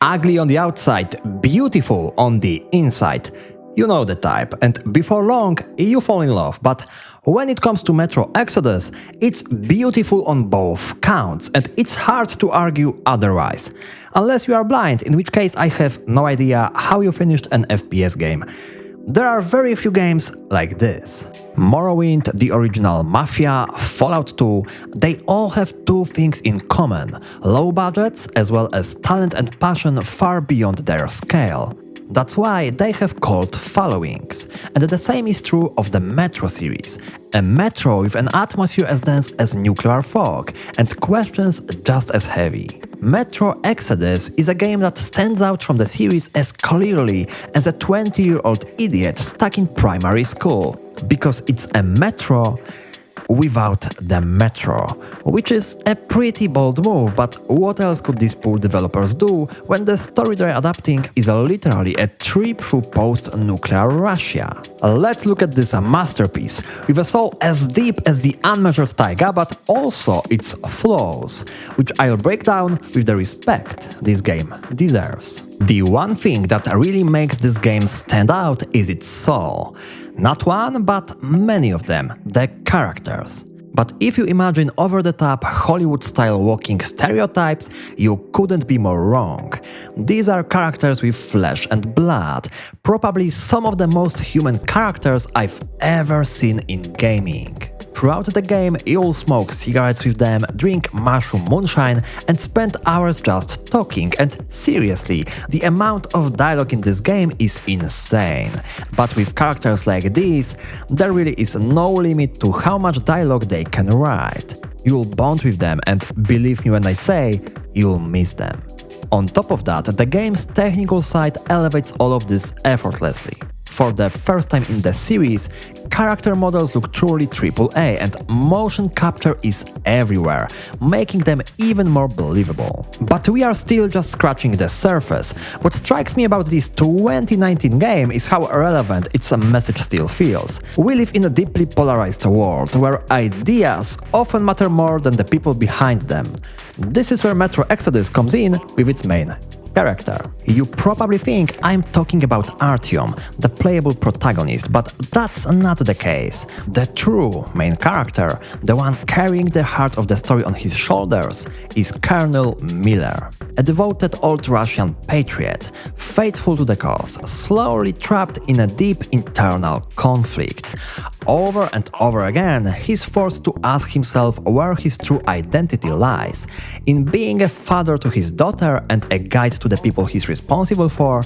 ugly on the outside, beautiful on the inside. You know the type, and before long, you fall in love. But when it comes to Metro Exodus, it's beautiful on both counts, and it's hard to argue otherwise. Unless you are blind, in which case I have no idea how you finished an FPS game. There are very few games like this. Morrowind, the original Mafia, Fallout 2, they all have two things in common: low budgets as well as talent and passion far beyond their scale. That's why they have cult followings. And the same is true of the Metro series. A Metro with an atmosphere as dense as nuclear fog and questions just as heavy. Metro Exodus is a game that stands out from the series as clearly as a 20-year-old idiot stuck in primary school. Because it's a Metro without the Metro, which is a pretty bold move, but what else could these poor developers do when the story they're adapting is literally a trip through post-nuclear Russia? Let's look at this masterpiece, with a soul as deep as the unmeasured taiga, but also its flaws, which I'll break down with the respect this game deserves. The one thing that really makes this game stand out is its soul. Not one, but many of them, the characters. But if you imagine over-the-top Hollywood-style walking stereotypes, you couldn't be more wrong. These are characters with flesh and blood, probably some of the most human characters I've ever seen in gaming. Throughout the game, you'll smoke cigarettes with them, drink mushroom moonshine, and spend hours just talking, and seriously, the amount of dialogue in this game is insane. But with characters like these, there really is no limit to how much dialogue they can write. You'll bond with them, and believe me when I say, you'll miss them. On top of that, the game's technical side elevates all of this effortlessly. For the first time in the series, character models look truly AAA and motion capture is everywhere, making them even more believable. But we are still just scratching the surface. What strikes me about this 2019 game is how relevant its message still feels. We live in a deeply polarized world, where ideas often matter more than the people behind them. This is where Metro Exodus comes in with its main character. You probably think I'm talking about Artyom, the playable protagonist, but that's not the case. The true main character, the one carrying the heart of the story on his shoulders, is Colonel Miller, a devoted old Russian patriot, faithful to the cause, slowly trapped in a deep internal conflict. Over and over again, he's forced to ask himself where his true identity lies: in being a father to his daughter and a guide to the people he's responsible for,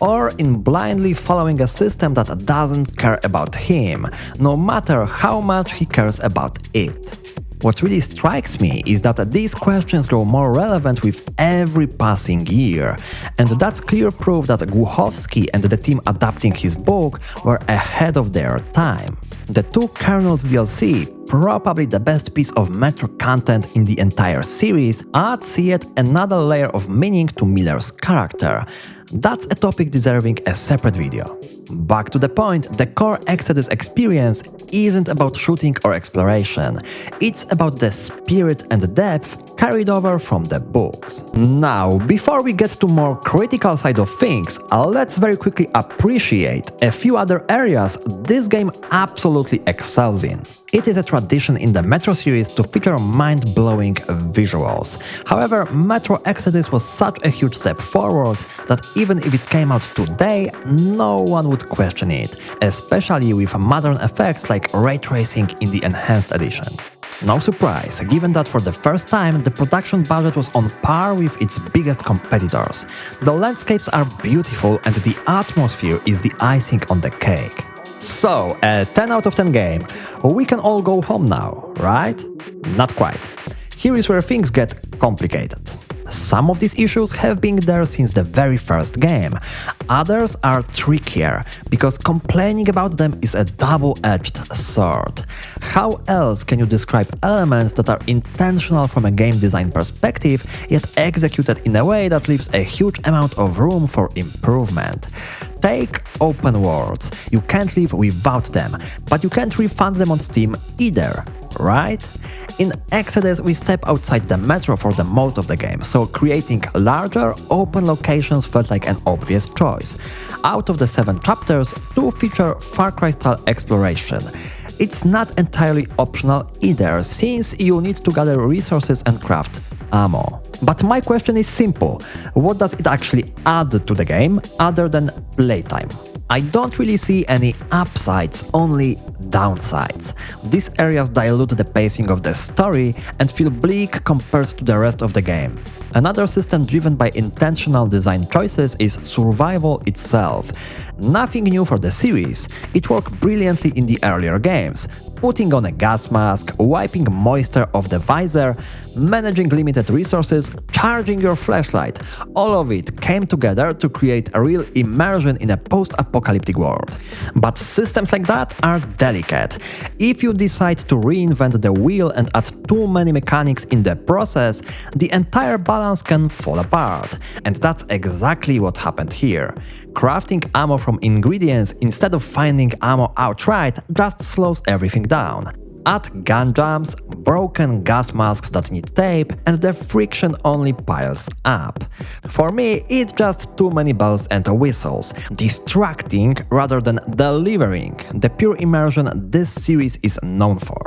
or in blindly following a system that doesn't care about him, no matter how much he cares about it. What really strikes me is that these questions grow more relevant with every passing year, and that's clear proof that Głuchowski and the team adapting his book were ahead of their time. The two Colonels DLC, probably the best piece of Metro content in the entire series, adds yet another layer of meaning to Miller's character. That's a topic deserving a separate video. Back to the point, the core Exodus experience isn't about shooting or exploration. It's about the spirit and depth carried over from the books. Now, before we get to more critical side of things, let's very quickly appreciate a few other areas this game absolutely excels in. It is a tradition in the Metro series to feature mind-blowing visuals. However, Metro Exodus was such a huge step forward that even if it came out today, no one would question it, especially with modern effects like ray tracing in the Enhanced Edition. No surprise, given that for the first time the production budget was on par with its biggest competitors. The landscapes are beautiful and the atmosphere is the icing on the cake. So, a 10 out of 10 game. We can all go home now, right? Not quite. Here is where things get complicated. Some of these issues have been there since the very first game. Others are trickier, because complaining about them is a double-edged sword. How else can you describe elements that are intentional from a game design perspective, yet executed in a way that leaves a huge amount of room for improvement? Take open worlds. You can't live without them, but you can't refund them on Steam either, right? In Exodus, we step outside the metro for the most of the game, so creating larger, open locations felt like an obvious choice. Out of the 7 chapters, 2 feature Far Cry-style exploration. It's not entirely optional either, since you need to gather resources and craft ammo. But my question is simple: what does it actually add to the game other than playtime? I don't really see any upsides, only downsides. These areas dilute the pacing of the story and feel bleak compared to the rest of the game. Another system driven by intentional design choices is survival itself. Nothing new for the series, it worked brilliantly in the earlier games. Putting on a gas mask, wiping moisture off the visor, managing limited resources, charging your flashlight. All of it came together to create a real immersion in a post-apocalyptic world. But systems like that are delicate. If you decide to reinvent the wheel and add too many mechanics in the process, the entire balance can fall apart. And that's exactly what happened here. Crafting ammo from ingredients instead of finding ammo outright just slows everything down. Add gun jams, broken gas masks that need tape, and the friction only piles up. For me, it's just too many bells and whistles, distracting rather than delivering the pure immersion this series is known for.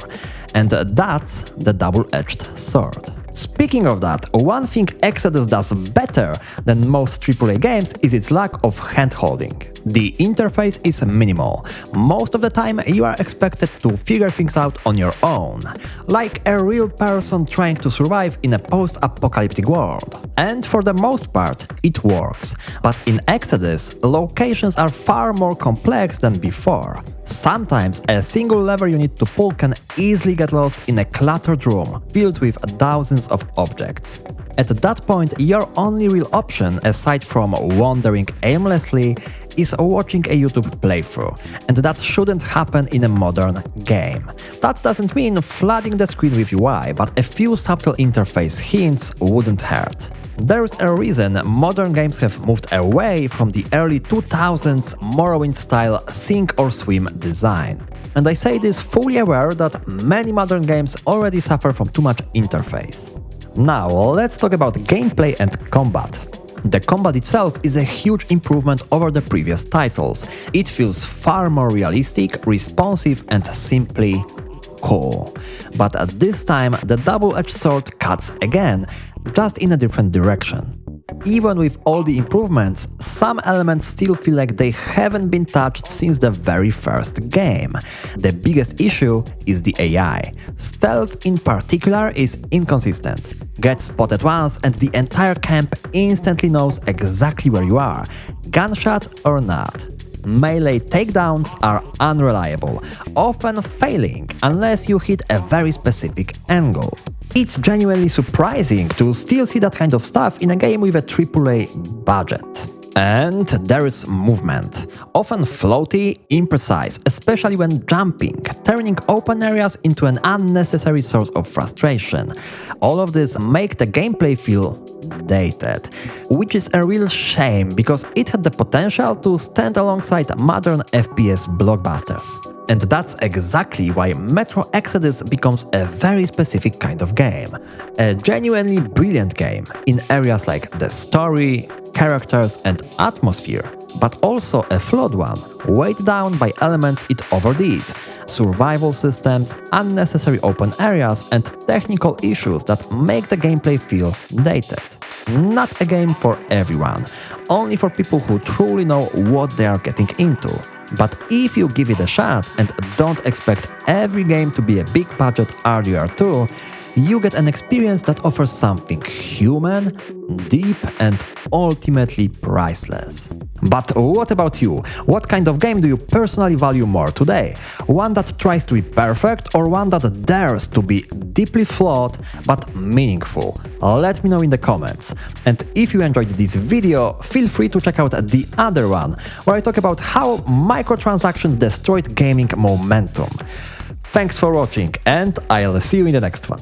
And that's the double-edged sword. Speaking of that, one thing Exodus does better than most AAA games is its lack of hand-holding. The interface is minimal. Most of the time you are expected to figure things out on your own, like a real person trying to survive in a post-apocalyptic world. And for the most part, it works. But in Exodus, locations are far more complex than before. Sometimes a single lever you need to pull can easily get lost in a cluttered room filled with thousands of objects. At that point, your only real option, aside from wandering aimlessly, is watching a YouTube playthrough, and that shouldn't happen in a modern game. That doesn't mean flooding the screen with UI, but a few subtle interface hints wouldn't hurt. There's a reason modern games have moved away from the early 2000s Morrowind-style sink-or-swim design. And I say this fully aware that many modern games already suffer from too much interface. Now, let's talk about gameplay and combat. The combat itself is a huge improvement over the previous titles. It feels far more realistic, responsive, and simply cool. But at this time, the double-edged sword cuts again, just in a different direction. Even with all the improvements, some elements still feel like they haven't been touched since the very first game. The biggest issue is the AI. Stealth in particular is inconsistent. Get spotted once and the entire camp instantly knows exactly where you are, gunshot or not. Melee takedowns are unreliable, often failing unless you hit a very specific angle. It's genuinely surprising to still see that kind of stuff in a game with a AAA budget. And there is movement, often floaty, imprecise, especially when jumping, turning open areas into an unnecessary source of frustration. All of this make the gameplay feel dated, which is a real shame because it had the potential to stand alongside modern FPS blockbusters. And that's exactly why Metro Exodus becomes a very specific kind of game. A genuinely brilliant game in areas like the story, characters and atmosphere, but also a flawed one, weighed down by elements it overdid, survival systems, unnecessary open areas and technical issues that make the gameplay feel dated. Not a game for everyone, only for people who truly know what they are getting into. But if you give it a shot and don't expect every game to be a big budget RDR2, you get an experience that offers something human, deep and ultimately priceless. But what about you? What kind of game do you personally value more today? One that tries to be perfect or one that dares to be deeply flawed but meaningful? Let me know in the comments. And if you enjoyed this video, feel free to check out the other one, where I talk about how microtransactions destroyed gaming momentum. Thanks for watching and I'll see you in the next one.